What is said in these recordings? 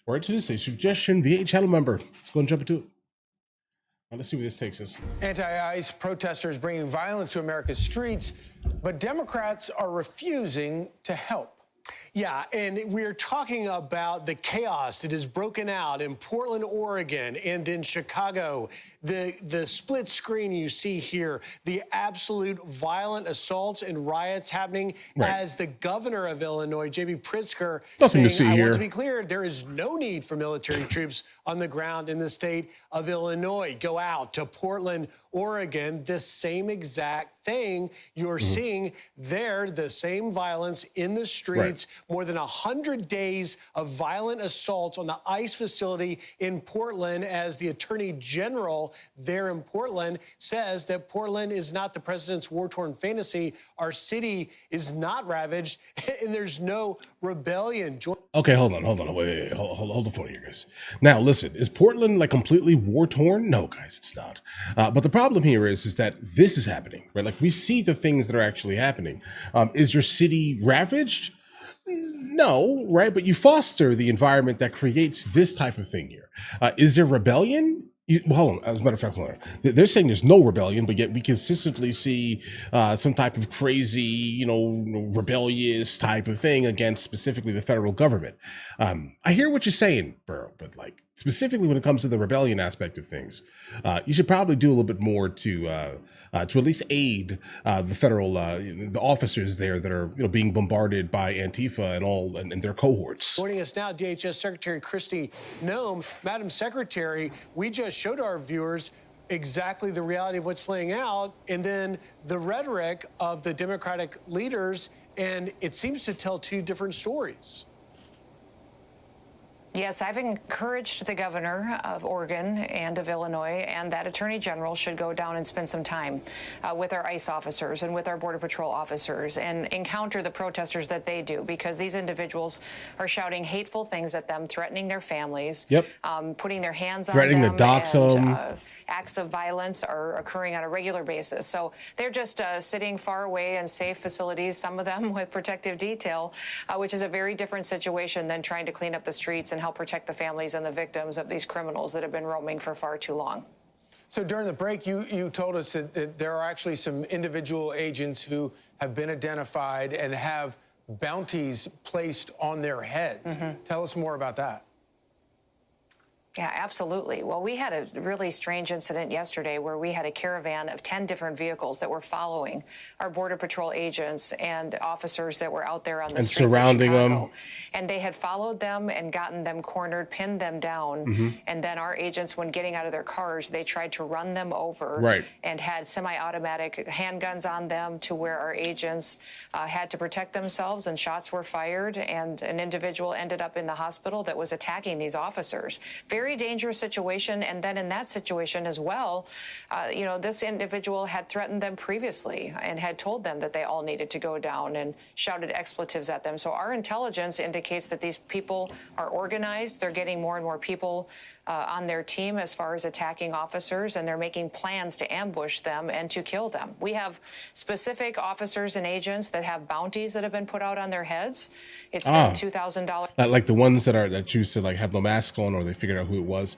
Right to this, a suggestion via a channel member. Let's go and jump into it. Now, let's see where this takes us. Anti-ICE protesters bringing violence to America's streets, but Democrats are refusing to help. Yeah, and we're talking about the chaos that has broken out in Portland, Oregon, and in Chicago. The split screen you see here, the absolute violent assaults and riots happening as the governor of Illinois, J.B. Pritzker, Nothing saying, to see I here. want to be clear, there is no need for military troops on the ground in the state of Illinois. Go out to Portland, Oregon, the same exact thing you're seeing there, the same violence in the streets, more than 100 days of violent assaults on the ICE facility in Portland, as the Attorney General there in Portland says that Portland is not the president's war-torn fantasy. Our city is not ravaged, and there's no rebellion. Okay, hold on. Wait, hold the phone here, guys. Now, listen, is Portland like completely war-torn? No, guys, it's not. But the problem here is that this is happening, right? Like, we see the things that are actually happening. Is your city ravaged? No, right? But you foster the environment that creates this type of thing here. Is there rebellion? Hold on. As a matter of fact, hold on. They're saying there's no rebellion, but yet we consistently see some type of crazy, rebellious type of thing against specifically the federal government. I hear what you're saying, bro, but like specifically when it comes to the rebellion aspect of things, you should probably do a little bit more to at least aid the federal the officers there that are being bombarded by Antifa and their cohorts. Joining us now, DHS Secretary Kristi Noem. Madam Secretary, we just showed our viewers exactly the reality of what's playing out, and then the rhetoric of the Democratic leaders, and it seems to tell two different stories. Yes, I've encouraged the governor of Oregon and of Illinois, and that attorney general should go down and spend some time with our ICE officers and with our Border Patrol officers and encounter the protesters that they do, because these individuals are shouting hateful things at them, threatening their families, putting their hands on them, threatening to dox them. Acts of violence are occurring on a regular basis. So they're just sitting far away in safe facilities, some of them with protective detail, which is a very different situation than trying to clean up the streets and help protect the families and the victims of these criminals that have been roaming for far too long. So during the break, you told us that there are actually some individual agents who have been identified and have bounties placed on their heads. Tell us more about that. Yeah, absolutely. Well, we had a really strange incident yesterday where we had a caravan of 10 different vehicles that were following our Border Patrol agents and officers that were out there on the streets surrounding of Chicago. them. And they had followed them and gotten them cornered, pinned them down. And then our agents, when getting out of their cars, they tried to run them over and had semi-automatic handguns on them, to where our agents had to protect themselves, and shots were fired, and an individual ended up in the hospital that was attacking these officers. Very dangerous situation. And then in that situation as well, this individual had threatened them previously and had told them that they all needed to go down and shouted expletives at them. So our intelligence indicates that these people are organized. They're getting more and more people on their team as far as attacking officers, and they're making plans to ambush them and to kill them. We have specific officers and agents that have bounties that have been put out on their heads. It's been $2,000. Like the ones that choose to like have no masks on, or they figured out who it was.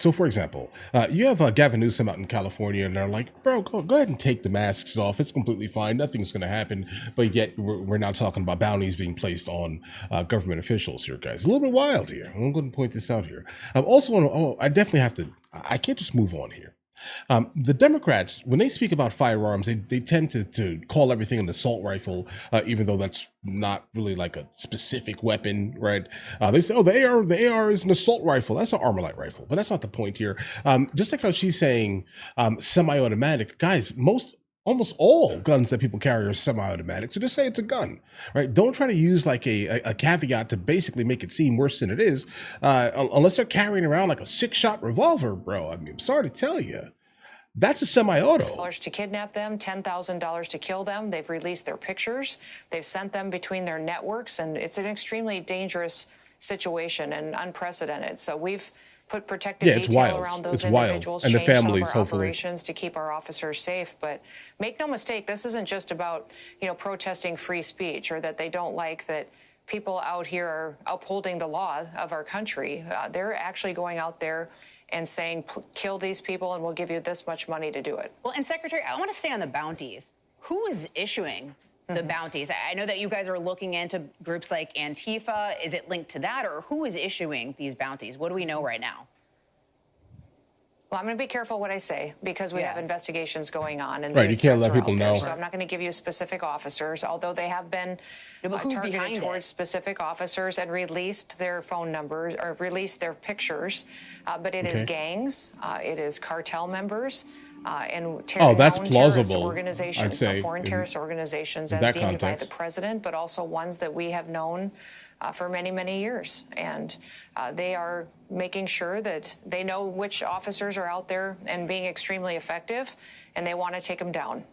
So for example, you have Gavin Newsom out in California, and they're like, bro, go ahead and take the masks off. It's completely fine. Nothing's going to happen. But yet we're now talking about bounties being placed on government officials here, guys. A little bit wild here. I'm going to point this out here. I definitely have to, I can't just move on here. The Democrats, when they speak about firearms, they tend to call everything an assault rifle, even though that's not really like a specific weapon, right? They say, the AR is an assault rifle. That's an Armalite rifle, but that's not the point here. Just like how she's saying semi-automatic, guys, almost all guns that people carry are semi-automatic. So just say it's a gun, right? Don't try to use like a caveat to basically make it seem worse than it is, unless they're carrying around like a 6-shot revolver, bro. I mean, I'm sorry to tell you. That's a semi-auto. To kidnap them, $10,000 to kill them. They've released their pictures. They've sent them between their networks, and it's an extremely dangerous situation and unprecedented. So we've put protective detail around those individuals, and the change families, some of our hopefully, operations to keep our officers safe. But make no mistake, this isn't just about protesting free speech, or that they don't like that people out here are upholding the law of our country. They're actually going out there and saying, kill these people and we'll give you this much money to do it. Well, and Secretary, I want to stay on the bounties. Who is issuing the bounties? I know that you guys are looking into groups like Antifa. Is it linked to that, or who is issuing these bounties? What do we know right now? Well, I'm going to be careful what I say because we have investigations going on. And right, you can't let people know. So I'm not going to give you specific officers, although they have been targeted towards specific officers and released their phone numbers or released their pictures. But it is gangs, it is cartel members. And that's plausible, terrorist organizations, so foreign terrorist organizations as deemed by the president, but also ones that we have known for many, many years. And they are making sure that they know which officers are out there and being extremely effective, and they want to take them down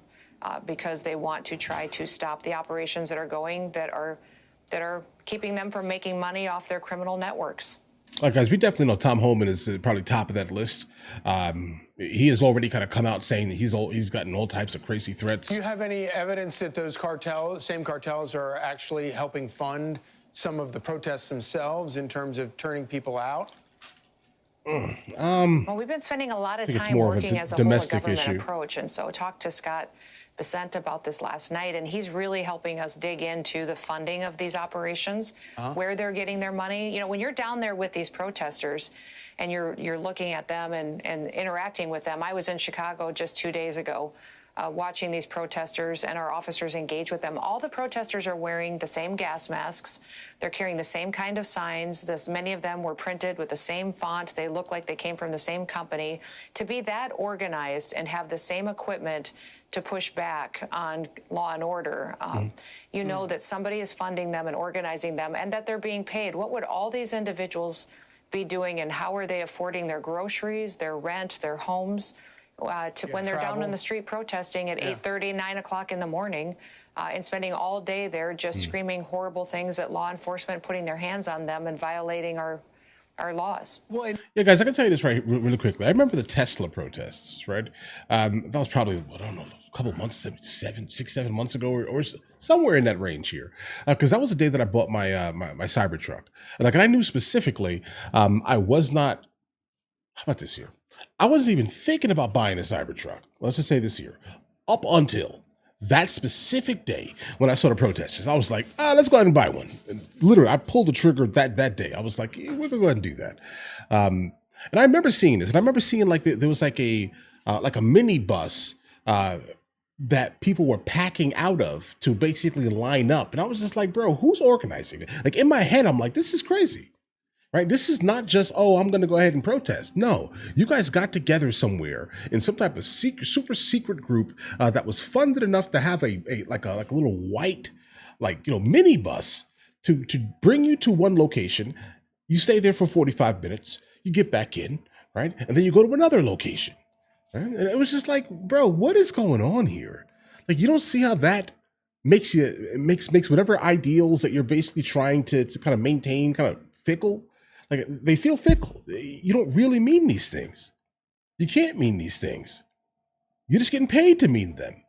because they want to try to stop the operations that are going that are keeping them from making money off their criminal networks. Guys, we definitely know Tom Homan is probably top of that list. He has already kind of come out saying that he's gotten all types of crazy threats. Do you have any evidence that those same cartels are actually helping fund some of the protests themselves in terms of turning people out? Well, we've been spending a lot of time working as a whole government approach, and so talked to Scott Bessent about this last night, and he's really helping us dig into the funding of these operations, where they're getting their money. You know, when you're down there with these protesters and you're looking at them and interacting with them. I was in Chicago just 2 days ago watching these protesters and our officers engage with them. All the protesters are wearing the same gas masks. They're carrying the same kind of signs. Many of them were printed with the same font. They look like they came from the same company. To be that organized and have the same equipment to push back on law and order, you know that somebody is funding them and organizing them and that they're being paid. What would all these individuals be doing, and how are they affording their groceries, their rent, their homes? When they're down on the street protesting at 8:30, 9 o'clock in the morning and spending all day there just screaming horrible things at law enforcement, putting their hands on them and violating our laws. Well, yeah, guys, I can tell you this really quickly. I remember the Tesla protests, right? That was probably, I don't know, a couple months, 6-7 months ago, or somewhere in that range here. Because that was the day that I bought my my Cybertruck. And I knew specifically, I was not, how about this here? I wasn't even thinking about buying a Cybertruck. Let's just say this year, up until that specific day when I saw the protesters. I was like, let's go ahead and buy one. And literally, I pulled the trigger that day. I was like, we're gonna go ahead and do that. And I remember seeing this, and I remember seeing there was like a mini bus that people were packing out of to basically line up, and I was just like, bro, who's organizing it? Like in my head, I'm like, this is crazy. Right? This is not just, I'm going to go ahead and protest. No, you guys got together somewhere in some type of super secret group that was funded enough to have a little white, mini bus to bring you to one location. You stay there for 45 minutes. You get back in, right? And then you go to another location. Right? And it was just like, bro, what is going on here? Like, you don't see how that makes whatever ideals that you're basically trying to kind of maintain kind of fickle. Like, they feel fickle. You don't really mean these things. You can't mean these things. You're just getting paid to mean them.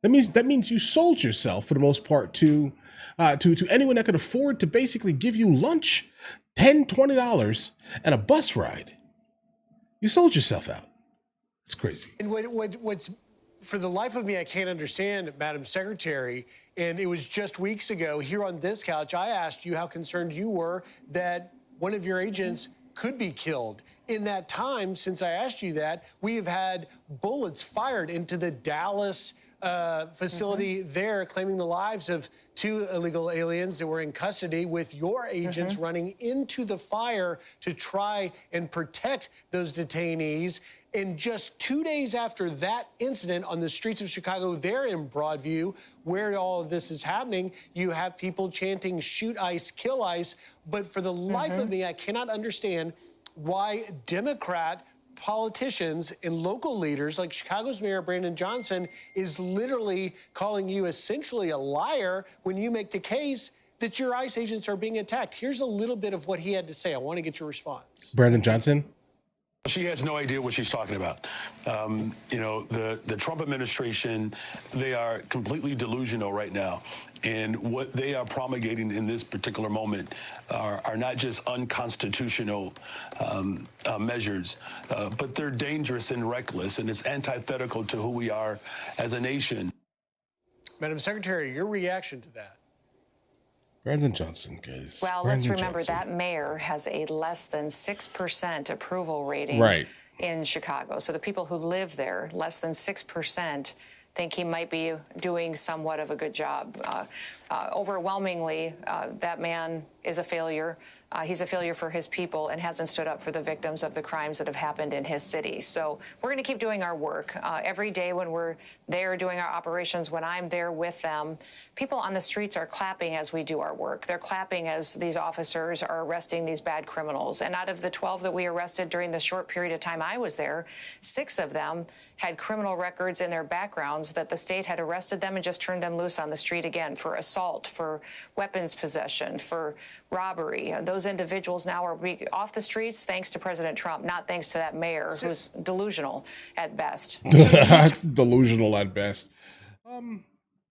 That means you sold yourself for the most part to anyone that could afford to basically give you lunch, $10, $20, and a bus ride. You sold yourself out. It's crazy. And what's for the life of me, I can't understand, Madam Secretary, and it was just weeks ago here on this couch, I asked you how concerned you were that one of your agents could be killed. In that time, since I asked you that, we have had bullets fired into the Dallas facility there, claiming the lives of 2 illegal aliens that were in custody, with your agents running into the fire to try and protect those detainees. And just 2 days after that incident on the streets of Chicago, there in Broadview, where all of this is happening, you have people chanting, shoot ICE, kill ICE. But for the life of me, I cannot understand why Democrat politicians and local leaders like Chicago's Mayor Brandon Johnson is literally calling you essentially a liar when you make the case that your ICE agents are being attacked. Here's a little bit of what he had to say. I want to get your response. Brandon Johnson? She has no idea what she's talking about. You know, the Trump administration, they are completely delusional right now. And what they are promulgating in this particular moment are not just unconstitutional measures, but they're dangerous and reckless, and it's antithetical to who we are as a nation. Madam Secretary, your reaction to that? Brandon Johnson, guys. Well, Brandon let's remember Johnson. that mayor has a less than 6% approval rating in Chicago. So the people who live there, less than 6%, think he might be doing somewhat of a good job. Overwhelmingly, that man is a failure. He's a failure for his people and hasn't stood up for the victims of the crimes that have happened in his city. So we're going to keep doing our work. Every day when we're there doing our operations, when I'm there with them, people on the streets are clapping as we do our work. They're clapping as these officers are arresting these bad criminals. And out of the 12 that we arrested during the short period of time I was there, 6 of them had criminal records in their backgrounds that the state had arrested them and just turned them loose on the street again for assault, for weapons possession, for robbery. Those individuals now are off the streets thanks to President Trump, not thanks to that mayor who's delusional at best. Delusional at best.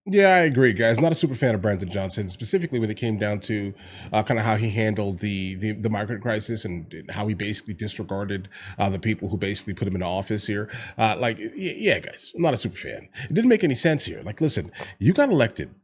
Yeah, I agree, guys. I'm not a super fan of Brandon Johnson, specifically when it came down to kind of how he handled the migrant crisis and how he basically disregarded the people who basically put him into office here. Yeah, guys, I'm not a super fan. It didn't make any sense here. Like, listen, you got elected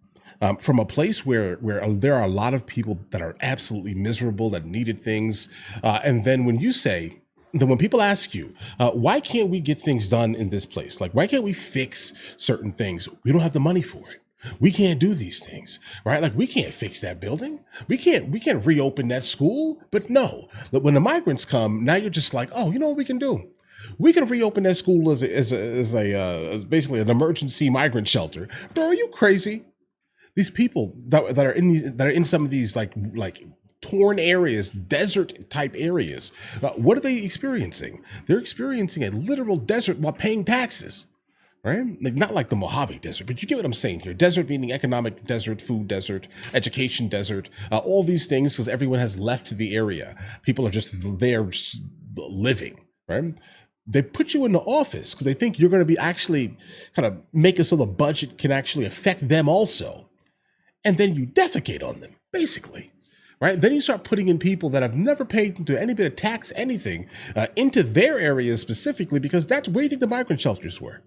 from a place where there are a lot of people that are absolutely miserable, that needed things. And then when you say, then when people ask you, why can't we get things done in this place? Like, why can't we fix certain things? We don't have the money for it. We can't do these things, right? Like, we can't fix that building. We can't reopen that school. But no, when the migrants come, now you're just like, oh, you know what we can do? We can reopen that school as basically an emergency migrant shelter. Bro, are you crazy? These people that are in some of these like torn areas, desert type areas. What are they experiencing? They're experiencing a literal desert while paying taxes, right? Like, not like the Mojave Desert, but you get what I'm saying here. Desert meaning economic desert, food desert, education desert, all these things, because everyone has left the area. People are just there just living, right? They put you in the office because they think you're going to be actually kind of make it so the budget can actually affect them also. And then you defecate on them, basically. Right? Then you start putting in people that have never paid into any bit of tax, anything, into their areas specifically, because that's where you think the migrant shelters were,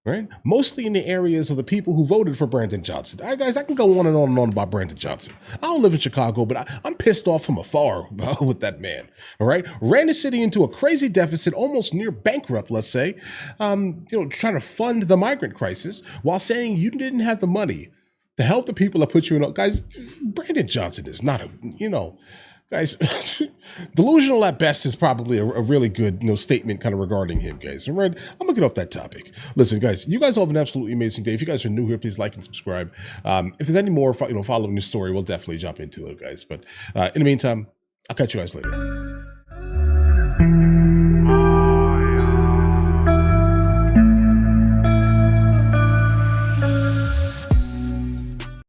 right? Mostly in the areas of the people who voted for Brandon Johnson. All right, guys, I can go on and on and on about Brandon Johnson. I don't live in Chicago, but I'm pissed off from afar with that man, all right? Ran the city into a crazy deficit, almost near bankrupt, let's say, trying to fund the migrant crisis while saying you didn't have the money to help the people that put you in. Guys, Brandon Johnson is not guys, delusional at best is probably a really good statement kind of regarding him, guys. All right, I'm gonna get off that topic. Listen, guys, you guys all have an absolutely amazing day. If you guys are new here, please like and subscribe. If there's any more following this story, we'll definitely jump into it, guys. But in the meantime, I'll catch you guys later.